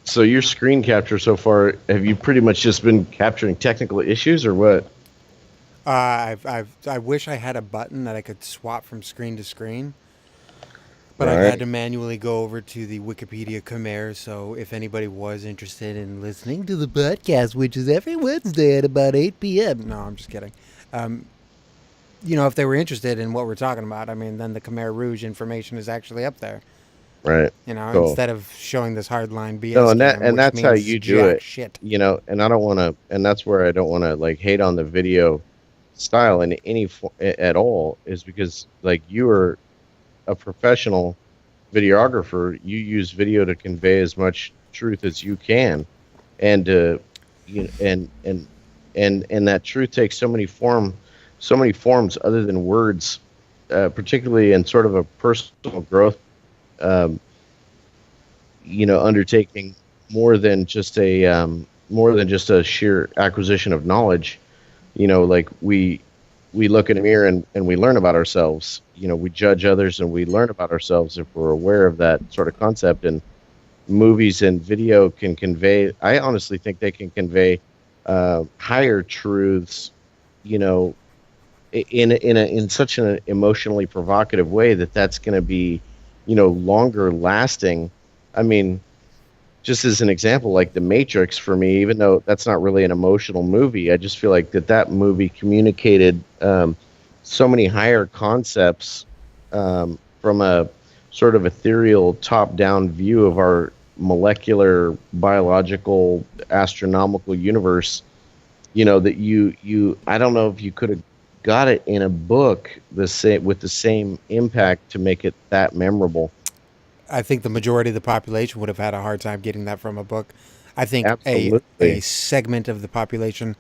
So your screen capture so far, have you pretty much just been capturing technical issues or what? I wish I had a button that I could swap from screen to screen, but I've had Right. to manually go over to the Wikipedia Khmer. So if anybody was interested in listening to the podcast, which is every Wednesday at about 8 p.m. No, I'm just kidding. Um, if they were interested in what we're talking about, I mean, then the Khmer Rouge information is actually up there. Right. Cool. Instead of showing this hardline No, BS and game, which that's how means you do jack it, shit. and I don't want to, and that's where I don't want to like hate on the video style in at all, is because like you are a professional videographer. You use video to convey as much truth as you can, and you know, and that truth takes so many forms other than words, particularly in sort of a personal growth. Um, Undertaking more than just a sheer acquisition of knowledge. Like we look in a mirror and we learn about ourselves. We judge others and we learn about ourselves if we're aware of that sort of concept. And movies and video can convey. I honestly think they can convey higher truths. You know, in such an emotionally provocative way that's going to be, longer lasting. I mean, just as an example, like The Matrix for me, even though that's not really an emotional movie, I just feel like that movie communicated so many higher concepts from a sort of ethereal top-down view of our molecular, biological, astronomical universe. That I don't know if you could have got it in a book the same with the same impact to make it that memorable. I think the majority of the population would have had a hard time getting that from a book. I think a Absolutely. segment of the population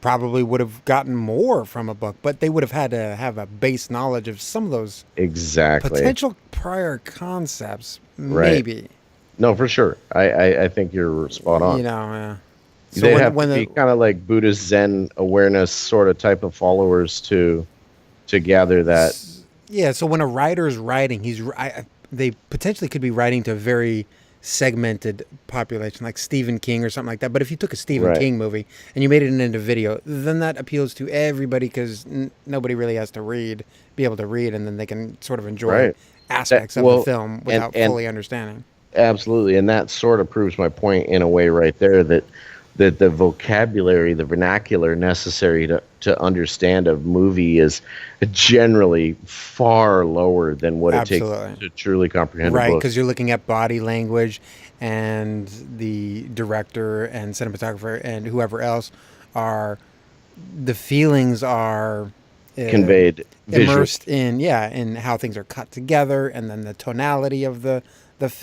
probably would have gotten more from a book, but they would have had to have a base knowledge of some of those Exactly. potential prior concepts, Right. maybe. No, for sure. I think you're spot on. So They'd when have to when be the kind of like Buddhist Zen awareness sort of type of followers to gather that. yeah, so when a writer's writing, they potentially could be writing to a very segmented population, like Stephen King or something like that. But if you took a Stephen Right. King movie and you made it into video, then that appeals to everybody because nobody really has to be able to read, and then they can sort of enjoy Right. That aspects of the well, film and without fully understanding. absolutely, and that sort of proves my point in a way right there that the vocabulary, the vernacular necessary to understand a movie is generally far lower than what it takes Absolutely. to truly comprehend a Right, book. because you're looking at body language, and the director and cinematographer and whoever else are the feelings are uh, Conveyed visually. immersed in how things are cut together, and then the tonality of the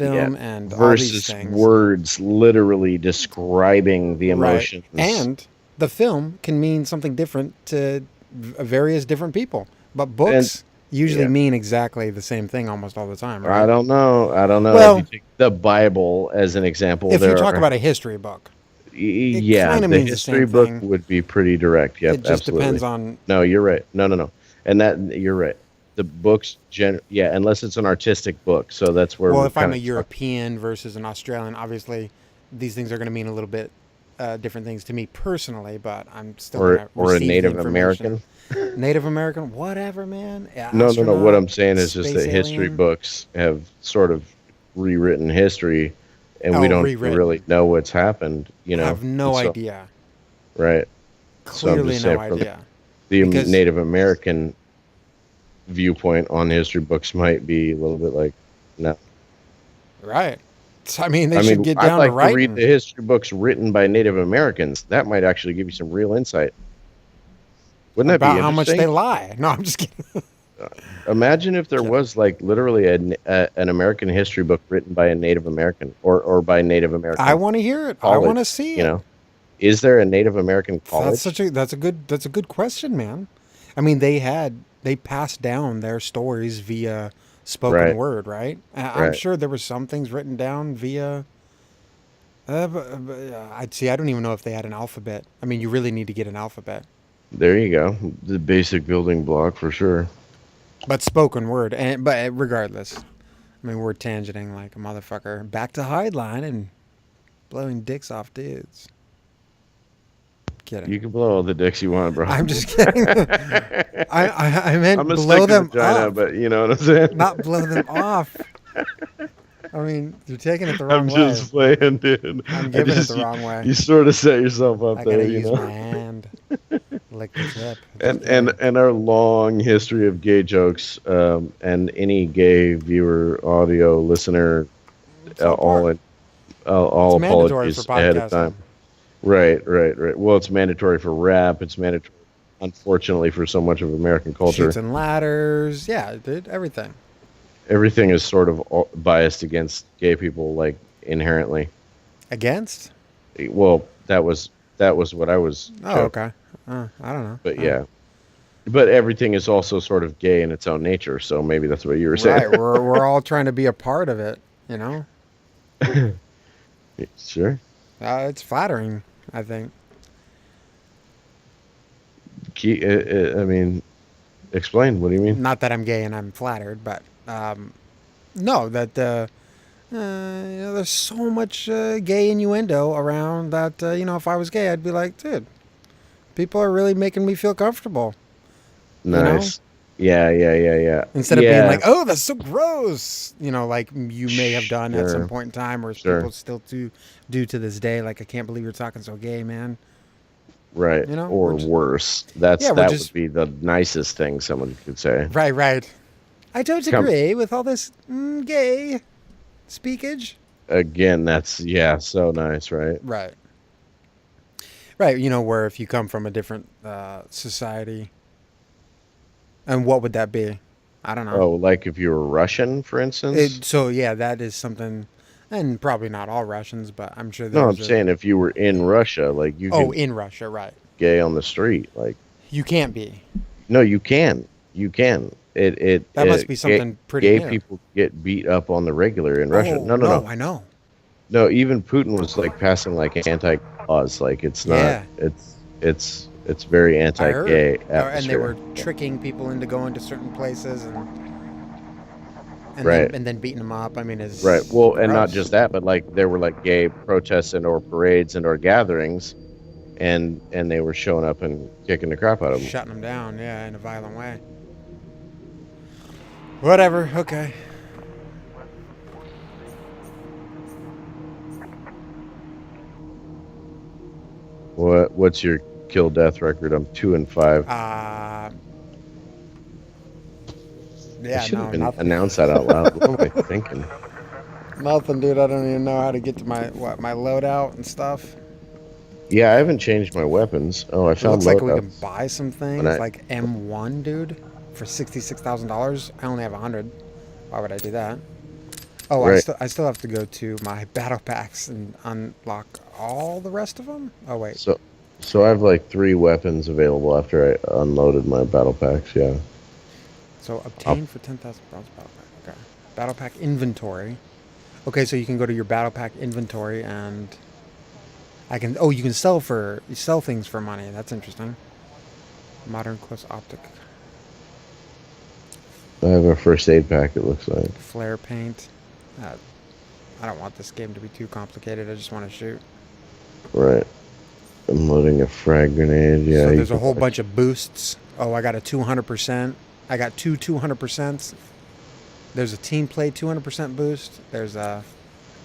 Yeah. film and all these Versus things. words literally describing the Right, emotions. and the film can mean something different to various different people, but And books usually yeah, mean exactly the same thing almost all the time, I right? don't know. I don't know. If you Well, take the Bible as an example, if you there talk are, about a history book, it yeah, kind of the means the history same book thing. would be pretty direct. It Yep, just absolutely. depends on, No, you're right. No, no, no. And that you're right. The books, yeah, unless it's an artistic book. So that's where well, we're if I'm kind a of talking. European versus an Australian, obviously these things are going to mean a little bit different things to me personally, but I'm still going to Or a receive the Native information. American. Native American, whatever, man. Yeah, No, no, no. What astronaut, I'm saying is just space that history alien. books have sort of rewritten history, and we Oh, don't even really rewritten. know what's happened. Have And no so idea. right. So I'm Clearly, just no saying from idea. the Because, Native American viewpoint on history books might be a little bit like, no. right. I mean, they I should mean, get I'd down to like to read writing the history books written by Native Americans. That might actually give you some real insight. Wouldn't that be about how much they interesting? lie. No, I'm just kidding. Imagine if there Kidding. was like literally an American history book written by a Native American or by Native I American want to hear it. I want to college. see it. Is there a Native American That's college? a good question, man. I mean, they passed down their stories via spoken Right, word, right? I'm right. sure there were some things written down via. I'd see. I don't even know if they had an alphabet. I mean, you really need to get an alphabet, There you go. The basic building block for sure. but spoken word. And but regardless, I mean, we're tangenting like a motherfucker. Back to Hardline, and Blowing dicks off dudes. Kidding. You can blow all the dicks you want, bro. I'm just kidding. I meant I'm gonna blow stick to them vagina, up, but you know what I'm saying? not blow them off. I mean, you're taking it the wrong I'm way. just playing, dude. I'm giving it the wrong way. You sort of set yourself up I there, gotta you use know. my hand. Lick the tip. And our long history of gay jokes, and any gay viewer, audio listener, all it's mandatory apologies for ahead of podcasting. time. Right. Well, it's mandatory for rap. It's mandatory, unfortunately, for so much of American culture. Shoots and ladders. Yeah, dude, everything. Everything is sort of biased against gay people, like inherently. Against? Well, that was what I was. Oh, okay. I don't know. But yeah, but everything is also sort of gay in its own nature. So maybe that's what you were saying. Right. We're all trying to be a part of it. You know. Sure. It's flattering, I think. I mean, explain. What do you mean? Not that I'm gay and I'm flattered, but no, that there's so much gay innuendo around that if I was gay, I'd be like, dude, people are really making me feel comfortable. Nice. Yeah. Instead of being like, oh, that's so gross, like you may have done at some point in time, or people still do to this day. Like, I can't believe you're talking so gay, man. Right. Or worse. That would be the nicest thing someone could say. Right. I don't agree with all this gay speakage. Again, that's so nice, right? Right. Where if you come from a different society, and what would that be? I don't know. Oh, like if you were Russian, for instance? That is something, and probably not all Russians, but I'm sure I'm saying if you were in Russia, like you in Russia, right. Gay on the street, like... You can't be. No, you can. That must be something pretty gay new. People get beat up on the regular in Russia. No. I know. No, even Putin was like passing like anti-laws. Like it's not. It's very anti-gay atmosphere. And they were tricking people into going to certain places and then beating them up. I mean, it's right. Well, gross. And not just that, but like there were like gay protests and or parades and or gatherings, and they were showing up and kicking the crap out of them, shutting them down. Yeah, in a violent way. Whatever. Okay. What's your kill death record? I'm 2-5. Yeah, I shouldn't even announce that out loud. What am I thinking? Nothing, dude. I don't even know how to get to my loadout and stuff. Yeah, I haven't changed my weapons. Oh, I found. Looks like we can buy some things like M1, dude, for $66,000. I only have 100. Why would I do that? Oh, right. I still have to go to my battle packs and unlock all the rest of them. Oh wait. So I have like 3 weapons available after I unloaded my battle packs. Yeah. So obtain for 10,000 bronze battle pack. Okay. Battle pack inventory. Okay, so you can go to your battle pack inventory and you can sell things for money. That's interesting. Modern close optic. I have a first aid pack, it looks like. Flare paint. I don't want this game to be too complicated. I just want to shoot. Right. I'm loading a frag grenade. Yeah. So there's a whole bunch of boosts. Oh, I got a 200%. I got 200%. There's a team play 200% boost. There's a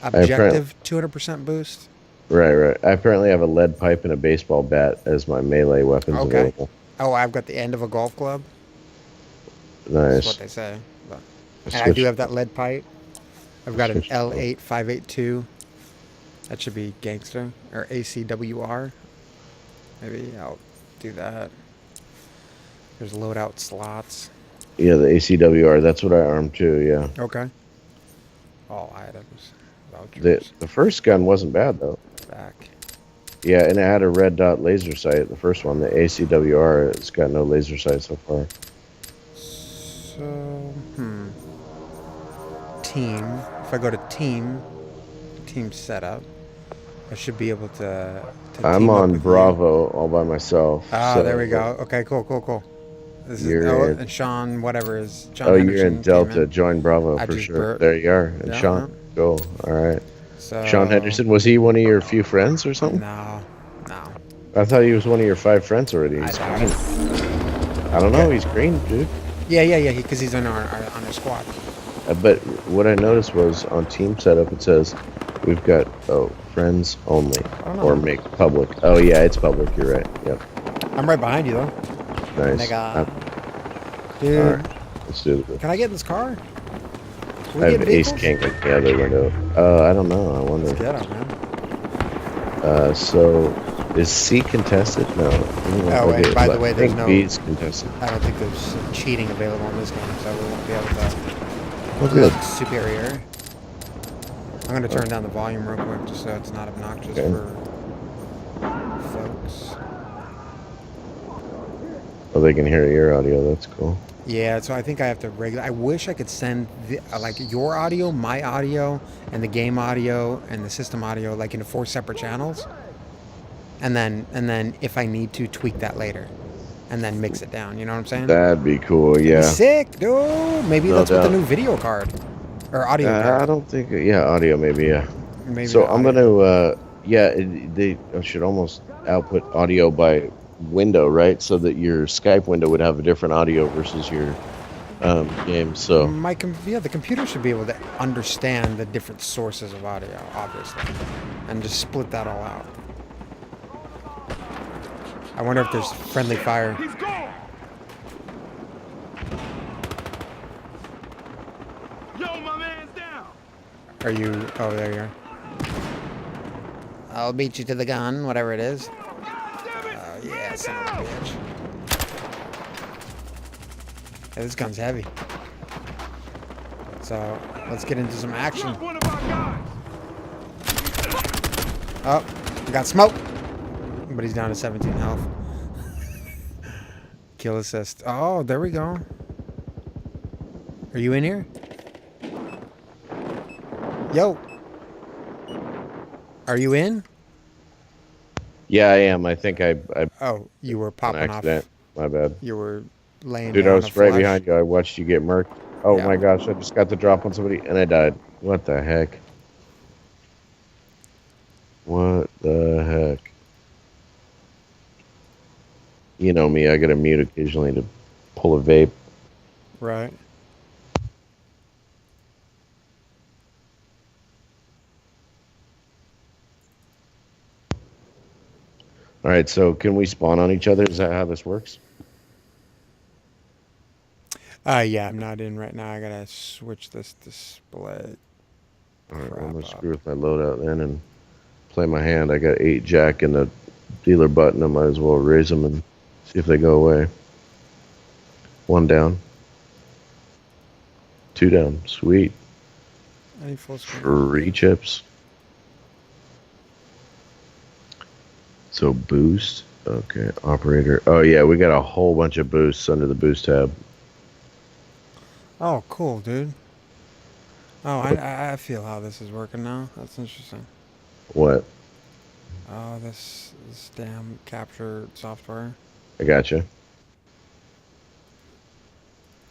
objective 200% boost. Right. I apparently have a lead pipe and a baseball bat as my melee weapons available. Oh, I've got the end of a golf club. Nice. That's what they say. And I do have that lead pipe. I've got an L8 582. That should be gangster. Or ACWR. Maybe I'll do that. There's loadout slots. Yeah, the ACWR. That's what I armed too, yeah. Okay. All items. The first gun wasn't bad, though. Back. Yeah, and it had a red dot laser sight. The first one, the ACWR, it's got no laser sight so far. So, team. If I go to team setup, I should be able to I'm on Bravo all by myself. So there we go. Okay, cool. This is and Sean, whatever is John. You're in Delta. Join Bravo for sure. There you are. And Sean, go. All right. So Sean Henderson, was he one of your few friends or something? no, no, I thought he was one of your 5 friends already. I He's doubt green. it. I don't know. He's green, dude. Yeah, because he's on our squad. But what I noticed was on team setup it says we've got friends only I don't know. or make public. Oh yeah, it's public. You're right. Yep. I'm right behind you though. Nice. Nigga. Dude, All right. Let's do this. can I get in this car? Can I we have get Ace vehicles? King in the other window. I don't know. I wonder. Let's get him, man. So is C contested? No. Oh, and by the way, there's no. B is contested. I don't think there's cheating available in this game, so we won't be able to Oh, good. look superior. I'm gonna turn down the volume real quick just so it's not obnoxious for folks. Oh, they can hear your audio. That's cool. Yeah, so I think I have to I wish I could send like your audio, my audio, and the game audio and the system audio like into 4 separate channels, and then if I need to tweak that later, and then mix it down. You know what I'm saying? That'd be cool. Yeah. Sick, dude. Maybe No that's what the doubt. new video card or audio card. I don't think. Yeah, audio maybe. Yeah. Maybe So the I'm audio. gonna. They should almost output audio by window, right? So that your Skype window would have a different audio versus your game. So The computer should be able to understand the different sources of audio, obviously, and just split that all out. I wonder if there's friendly fire. He's gone. Yo, my man's down. Are you? Oh, there you are. I'll beat you to the gun, whatever it is. Oh yeah, son of a bitch. Yeah, this gun's heavy. So let's get into some action. Look, one of our guys. Oh, we got smoke, but he's down to 17 health. Kill assist. Oh, there we go. Are you in here? Yo. Are you in? yeah, I am. I think I Oh, you were an popping off. accident. My bad. You were laying Dude, down I was a right flush. behind you. I watched you get murked. Oh Yeah. my gosh! I just got the drop on somebody and I died. What the heck? What the heck? You know me. I gotta mute occasionally to pull a vape. Right. All right. So can we spawn on each other? Is that how this works? Yeah, I'm not in right now. I gotta switch this display. All right. Crap Well, I'm gonna up. screw with my loadout then and play my hand. I got 8 jack and a dealer button. I might as well raise them and see if they go away. 1 down. 2 down. Sweet. Any full screen? 3 chips. So boost. Okay. Operator. Oh yeah, we got a whole bunch of boosts under the boost tab. Oh, cool, dude. Oh, I feel how this is working now. That's interesting. What? Oh, this damn capture software. I gotcha.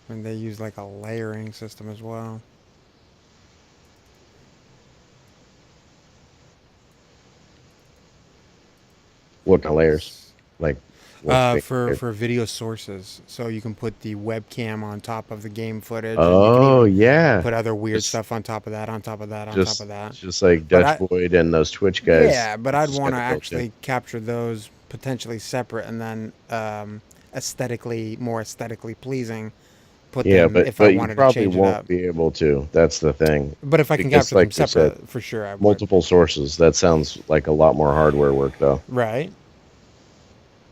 And they use like a layering system as well. What kind of layers? Like what's big For layer? for video sources, so you can put the webcam on top of the game footage. Oh and you can yeah. even put other weird Just- stuff on top of that, on top of that, on Just top of that. just like But Dutch I- Boyd and those Twitch guys. Yeah, but I'd just want to got the built-in. actually capture those potentially separate and then more aesthetically pleasing. Put Yeah, them but if I you wanted to probably change it won't up. be able to. That's the thing. But if I can because capture them like you said, separate, for sure I would. Multiple sources. That sounds like a lot more hardware work though. Right.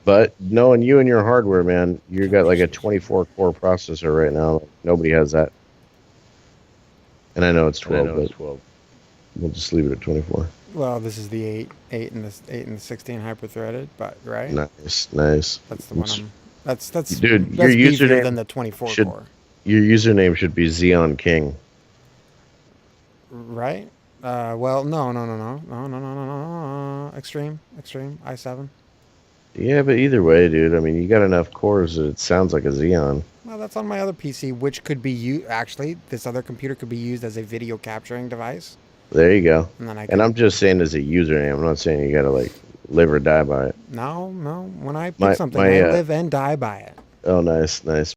But knowing you and your hardware, man, you got like a 24 core processor right now. Nobody has that. And I know it's 12, but we'll just leave it at 24. Well, this is the 8 and the 16 hyper threaded, but right. Nice, nice. That's the one. That's Dude, that's your beefier username than the 24 should- core, Your username should be Xeon King. right? Well, no. Extreme i7. Yeah, but either way, dude. I mean, you got enough cores that it sounds like a Xeon. Well, that's on my other PC, which could be actually this other computer could be used as a video capturing device. There you go. And then I And can, I'm just saying as a username. I'm not saying you gotta like live or die by it. no. When I pick My something, my I live and die by it. oh nice.